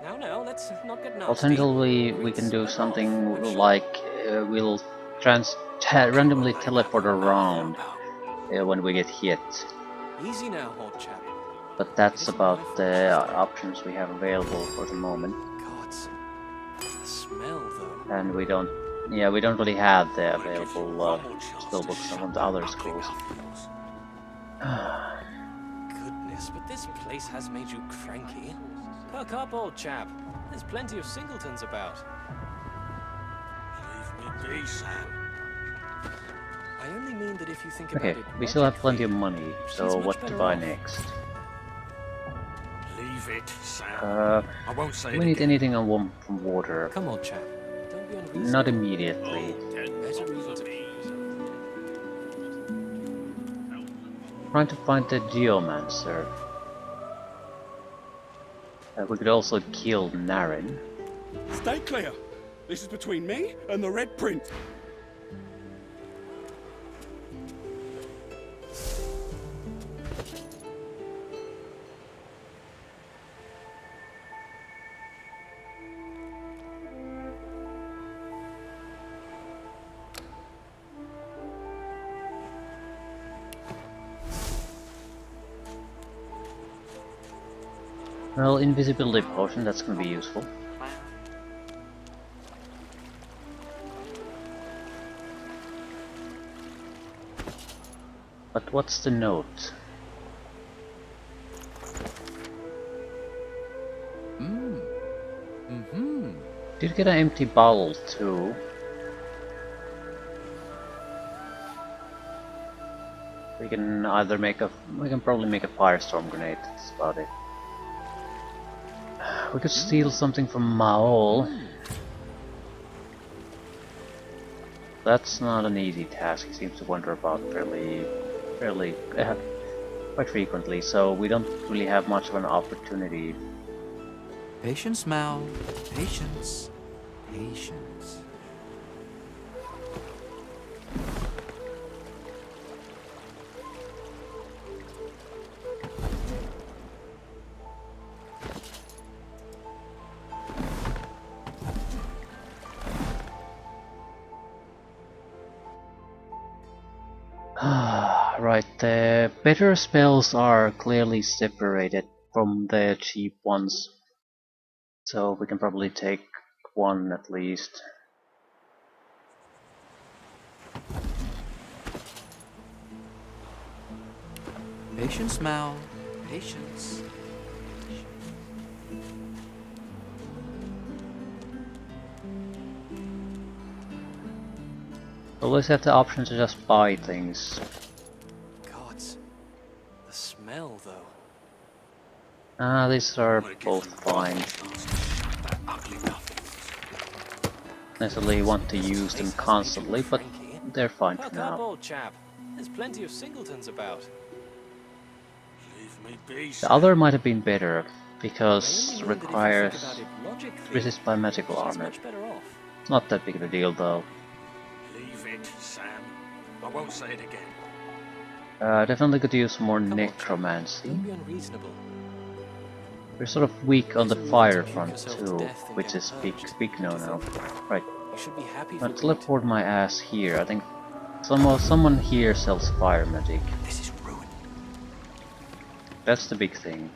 Now, let's not get nasty. Alternatively, we can do something like we'll randomly teleport around when we get hit. Easy now, old chap. But that's about the options we have available for the moment. God, the smell though. And we don't really have the available skill books from the other schools. Goodness, but this place has made you cranky. Perk up, old chap. There's plenty of singletons about. Leave me be, Sam. I only mean that if you think Okay, about it, we still have plenty of money, so what to buy next? Leave it, Sam. I won't say Do we need anything on from water? Come on, chap. Don't be unreasonable. Not immediately. Better reason to be. Trying to find the Geomancer. We could also kill Naren. Stay clear. This is between me and the Red Prince. Well, invisibility potion, that's gonna be useful. But what's the note? Did you get an empty bottle too? We can probably make a firestorm grenade, that's about it. We could steal something from Maol. That's not an easy task, he seems to wander about quite frequently, so we don't really have much of an opportunity. Patience, Mal. Patience. Patience. Right, the better spells are clearly separated from the cheap ones, so we can probably take one at least. Patience, Mal. Patience. always have the option to just buy things. Gods. The smell, though. These are both fine. Necessarily want to use them constantly, but they're fine for Perk up, now. old chap. There's plenty of singletons about. Leave me be, The other might have been better, because I it only mean that if you think requires about it logically, resist by magical she's armor. much better off. It's not that big of a deal though. Leave it, Sam. I won't say it again. Definitely could use more Come on, chap. necromancy. Don't be unreasonable. We're sort of weak on the There's a fire reason to front puke yourself to too, death and which get is purged. big no-no. Right, You should be happy I'm for gonna it. teleport my ass here. I think someone here sells fire magic. This is ruin. That's the big thing.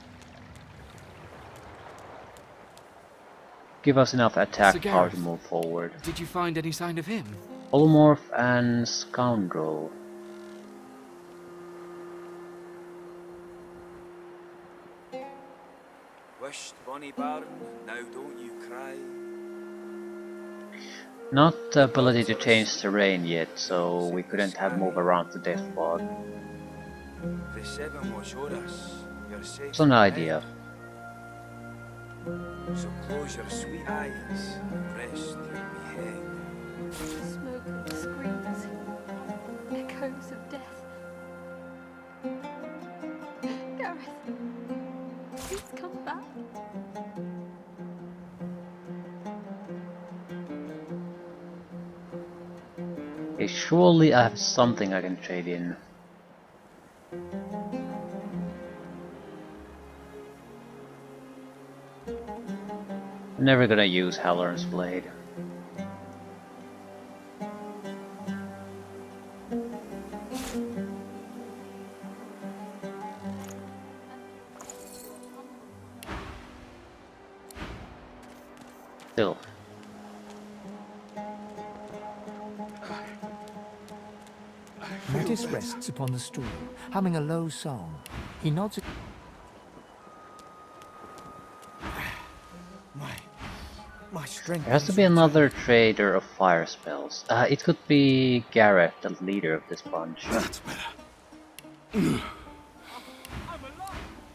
Give us enough attack Sir power to Gareth, move forward. Did you find any sign of him? Polymorph and Scoundrel. Wished, bonny bairn, now don't you cry. Not the ability to change terrain yet, so we couldn't have move around the death bog. The seven was o'er us, you're safe. It's an idea. So close your sweet eyes, rest near me head. Smoke and screams. Echoes of death. Gareth, please come back. Okay, surely I have something I can trade in. I'm never gonna use Halloran's Blade. Still. Mattis rests upon the stool, humming a low song. He nods. My strength. There has to be another trader of fire spells. It could be Gareth, the leader of this bunch. That's better.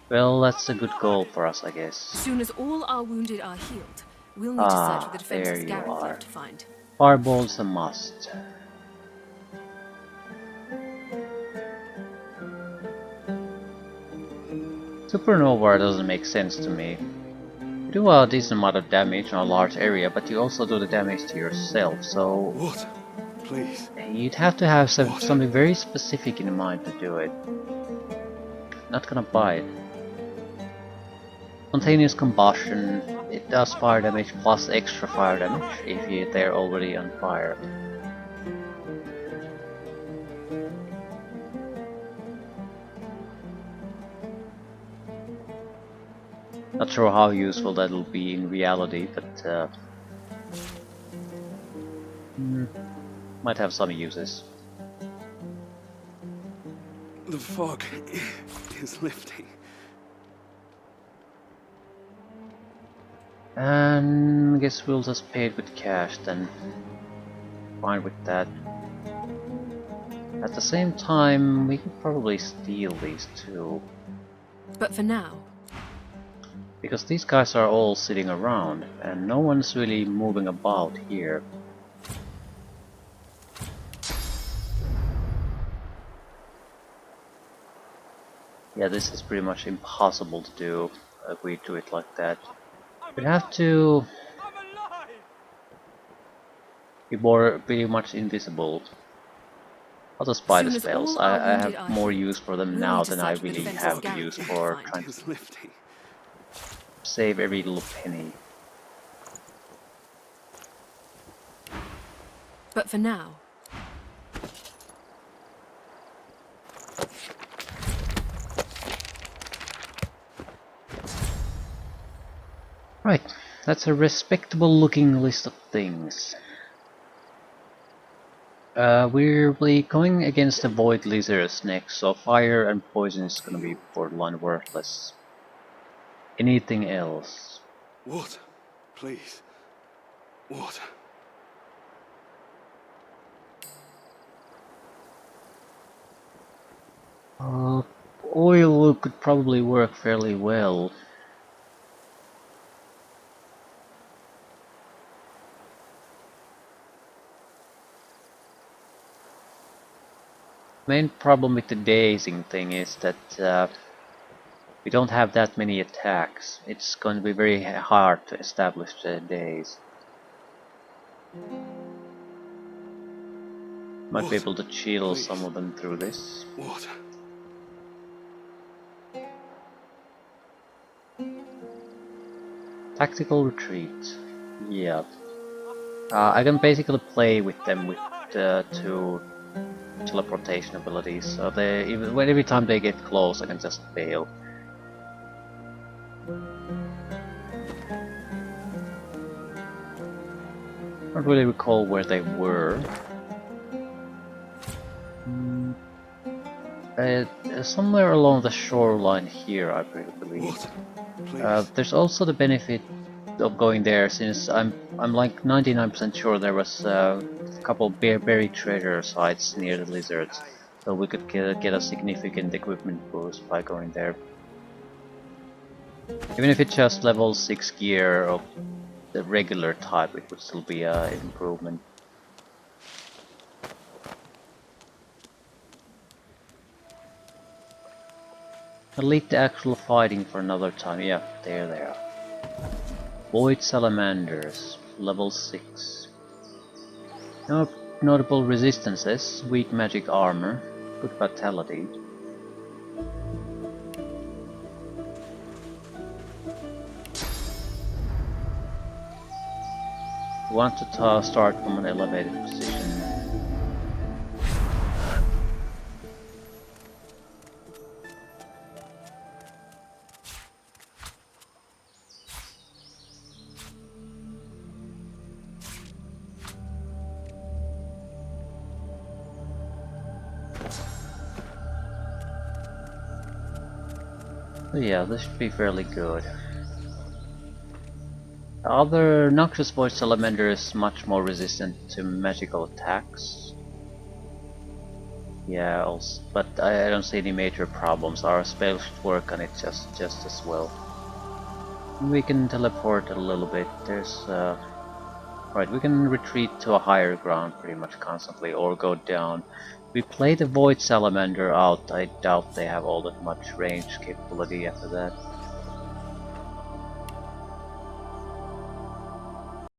Well, that's a good goal for us, I As guess. soon as all our wounded are healed, we'll need to search for the there defenses you Gareth are. left to find. Fireball's a must. Supernova doesn't make sense to me. You do a decent amount of damage on a large area, but you also do the damage to yourself, so... What? Please. You'd have to have something very specific in mind to do it. Not gonna buy it. Spontaneous combustion, it does fire damage plus extra fire damage if they're already on fire. Not sure how useful that'll be in reality, but might have some uses. The fog is lifting. And I guess we'll just pay it with cash then. Fine with that. At the same time, we could probably steal these two. But for now, Because these guys are all sitting around, and no one's really moving about here. Yeah, this is pretty much impossible to do if we do it like that. We'd have to be pretty much invisible. Other spider Soon as spells, all our I wounded have are more healed, use for them we'll now need to than I search for the really defenses have Gareth use left for behind. trying to Is lifting. save every little penny. but for now, Right, that's a respectable looking list of things. We're going against the Void Lizards next, so fire and poison is gonna be borderline worthless. Anything else? Water, please. Water. Oil could probably work fairly well. Main problem with the dazing thing is that we don't have that many attacks. It's going to be very hard to establish the daze. Might be able to chill some of them through this. Water. Tactical retreat. Yeah. I can basically play with them with two teleportation abilities. So every time they get close, I can just bail. I don't really recall where they were. Somewhere along the shoreline here, I believe. There's also the benefit of going there, since I'm like 99% sure there was a couple buried treasure sites near the lizards, so we could get a significant equipment boost by going there. Even if it's just level 6 gear of the regular type, it would still be an improvement. I'll leave the actual fighting for another time. Yeah, there they are. Void Salamanders, level 6. No notable resistances, weak magic armor, good vitality. Want to start from an elevated position. So yeah, this should be fairly good. The other Noxious Void Salamander is much more resistant to magical attacks. Yeah, also, but I don't see any major problems. Our spells should work on it just as well. We can teleport a little bit. There's right, we can retreat to a higher ground pretty much constantly, or go down. We play the Void Salamander out. I doubt they have all that much range capability after that.